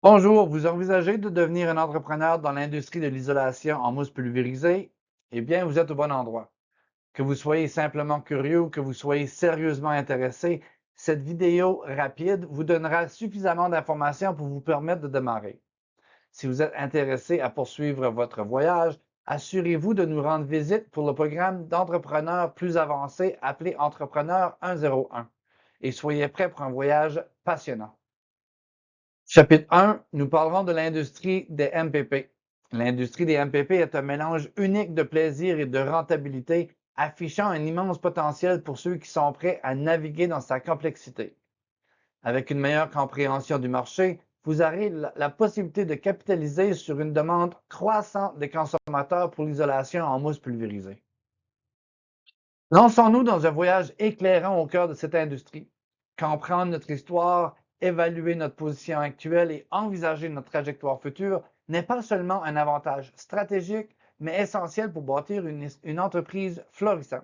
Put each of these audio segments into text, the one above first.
Bonjour, vous envisagez de devenir un entrepreneur dans l'industrie de l'isolation en mousse pulvérisée? Eh bien, vous êtes au bon endroit. Que vous soyez simplement curieux ou que vous soyez sérieusement intéressé, cette vidéo rapide vous donnera suffisamment d'informations pour vous permettre de démarrer. Si vous êtes intéressé à poursuivre votre voyage, assurez-vous de nous rendre visite pour le programme d'entrepreneurs plus avancé appelé Entrepreneur 101 et soyez prêts pour un voyage passionnant. Chapitre 1, nous parlerons de l'industrie des MPP. L'industrie des MPP est un mélange unique de plaisir et de rentabilité, affichant un immense potentiel pour ceux qui sont prêts à naviguer dans sa complexité. Avec une meilleure compréhension du marché, vous aurez la possibilité de capitaliser sur une demande croissante des consommateurs pour l'isolation en mousse pulvérisée. Lançons-nous dans un voyage éclairant au cœur de cette industrie. Comprendre notre histoire, évaluer notre position actuelle et envisager notre trajectoire future n'est pas seulement un avantage stratégique, mais essentiel pour bâtir une entreprise florissante.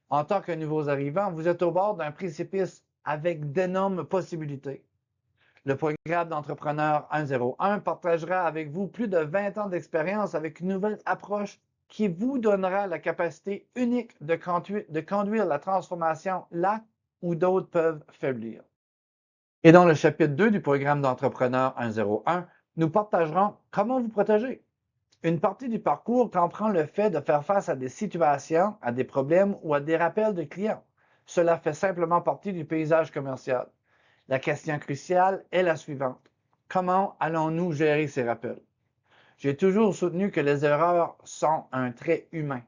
En tant que nouveaux arrivants, vous êtes au bord d'un précipice avec d'énormes possibilités. Le programme d'entrepreneur 101 partagera avec vous plus de 20 ans d'expérience avec une nouvelle approche qui vous donnera la capacité unique de conduire la transformation là où d'autres peuvent faiblir. Et dans le chapitre 2 du programme d'entrepreneur 101, nous partagerons comment vous protéger. Une partie du parcours comprend le fait de faire face à des situations, à des problèmes ou à des rappels de clients. Cela fait simplement partie du paysage commercial. La question cruciale est la suivante. Comment allons-nous gérer ces rappels? J'ai toujours soutenu que les erreurs sont un trait humain,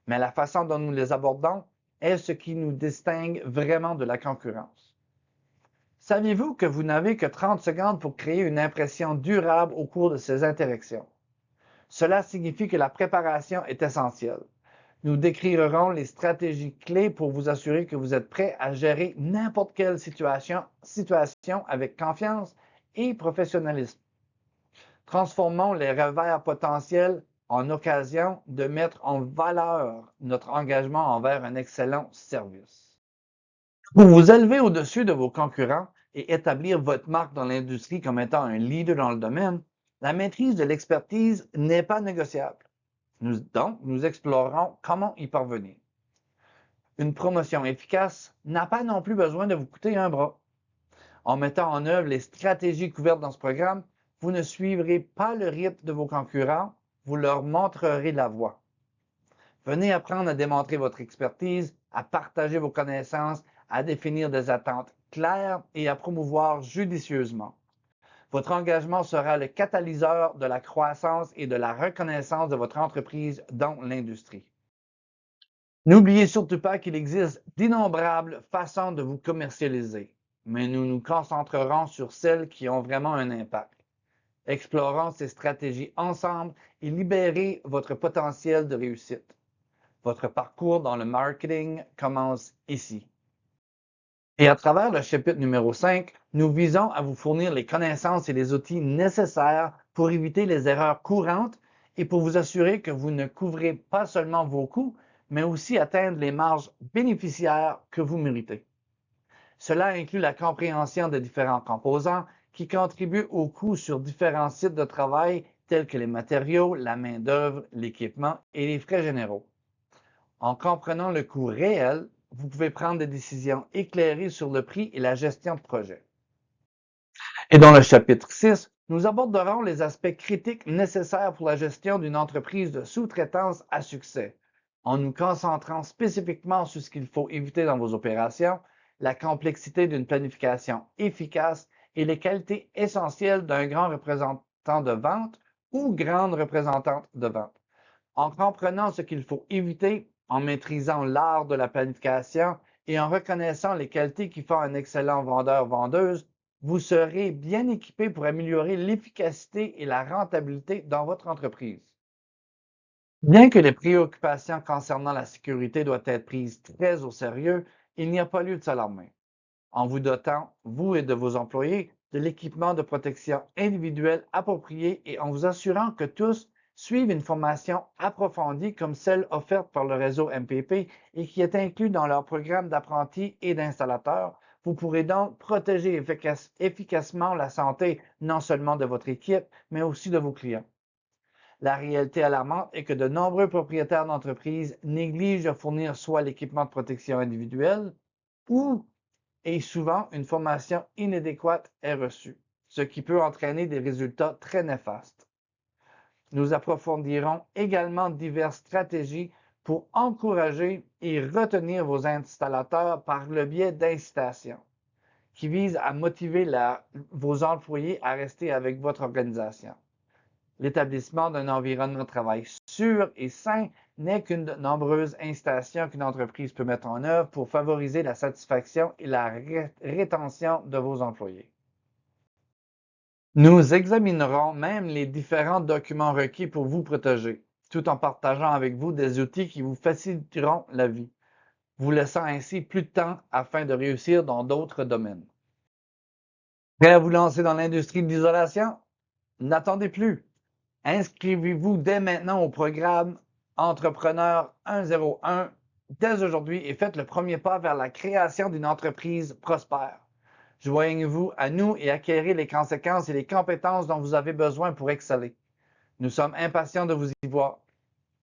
mais la façon dont nous les abordons est ce qui nous distingue vraiment de la concurrence. Saviez-vous que vous n'avez que 30 secondes pour créer une impression durable au cours de ces interactions? Cela signifie que la préparation est essentielle. Nous décrirons les stratégies clés pour vous assurer que vous êtes prêt à gérer n'importe quelle situation avec confiance et professionnalisme. Transformons les revers potentiels en occasion de mettre en valeur notre engagement envers un excellent service. Pour vous élever au-dessus de vos concurrents et établir votre marque dans l'industrie comme étant un leader dans le domaine, la maîtrise de l'expertise n'est pas négociable. Donc, nous explorerons comment y parvenir. Une promotion efficace n'a pas non plus besoin de vous coûter un bras. En mettant en œuvre les stratégies couvertes dans ce programme, vous ne suivrez pas le rythme de vos concurrents, vous leur montrerez la voie. Venez apprendre à démontrer votre expertise, à partager vos connaissances, à définir des attentes claires et à promouvoir judicieusement. Votre engagement sera le catalyseur de la croissance et de la reconnaissance de votre entreprise dans l'industrie. N'oubliez surtout pas qu'il existe d'innombrables façons de vous commercialiser, mais nous nous concentrerons sur celles qui ont vraiment un impact. Explorons ces stratégies ensemble et libérez votre potentiel de réussite. Votre parcours dans le marketing commence ici. Et à travers le chapitre numéro 5, nous visons à vous fournir les connaissances et les outils nécessaires pour éviter les erreurs courantes et pour vous assurer que vous ne couvrez pas seulement vos coûts, mais aussi atteindre les marges bénéficiaires que vous méritez. Cela inclut la compréhension des différents composants qui contribuent aux coûts sur différents sites de travail tels que les matériaux, la main-d'œuvre, l'équipement et les frais généraux. En comprenant le coût réel, vous pouvez prendre des décisions éclairées sur le prix et la gestion de projet. Et dans le chapitre 6, nous aborderons les aspects critiques nécessaires pour la gestion d'une entreprise de sous-traitance à succès, en nous concentrant spécifiquement sur ce qu'il faut éviter dans vos opérations, la complexité d'une planification efficace et les qualités essentielles d'un grand représentant de vente ou grande représentante de vente. En comprenant ce qu'il faut éviter, en maîtrisant l'art de la planification et en reconnaissant les qualités qui font un excellent vendeur-vendeuse, vous serez bien équipé pour améliorer l'efficacité et la rentabilité dans votre entreprise. Bien que les préoccupations concernant la sécurité doivent être prises très au sérieux, il n'y a pas lieu de s'alarmer. En vous dotant, vous et de vos employés, de l'équipement de protection individuel approprié et en vous assurant que tous suivent une formation approfondie comme celle offerte par le réseau MPP et qui est inclus dans leur programme d'apprentis et d'installateurs, Vous pourrez donc protéger efficacement la santé non seulement de votre équipe, mais aussi de vos clients. La réalité alarmante est que de nombreux propriétaires d'entreprises négligent de fournir soit l'équipement de protection individuelle ou, et souvent, une formation inadéquate est reçue, ce qui peut entraîner des résultats très néfastes. Nous approfondirons également diverses stratégies pour encourager et retenir vos installateurs par le biais d'incitations qui visent à motiver vos employés à rester avec votre organisation. L'établissement d'un environnement de travail sûr et sain n'est qu'une de nombreuses incitations qu'une entreprise peut mettre en œuvre pour favoriser la satisfaction et la rétention de vos employés. Nous examinerons même les différents documents requis pour vous protéger, tout en partageant avec vous des outils qui vous faciliteront la vie, vous laissant ainsi plus de temps afin de réussir dans d'autres domaines. Prêt à vous lancer dans l'industrie de l'isolation? N'attendez plus. Inscrivez-vous dès maintenant au programme Entrepreneur 101 dès aujourd'hui et faites le premier pas vers la création d'une entreprise prospère. Joignez-vous à nous et acquérez les conséquences et les compétences dont vous avez besoin pour exceller. Nous sommes impatients de vous y voir.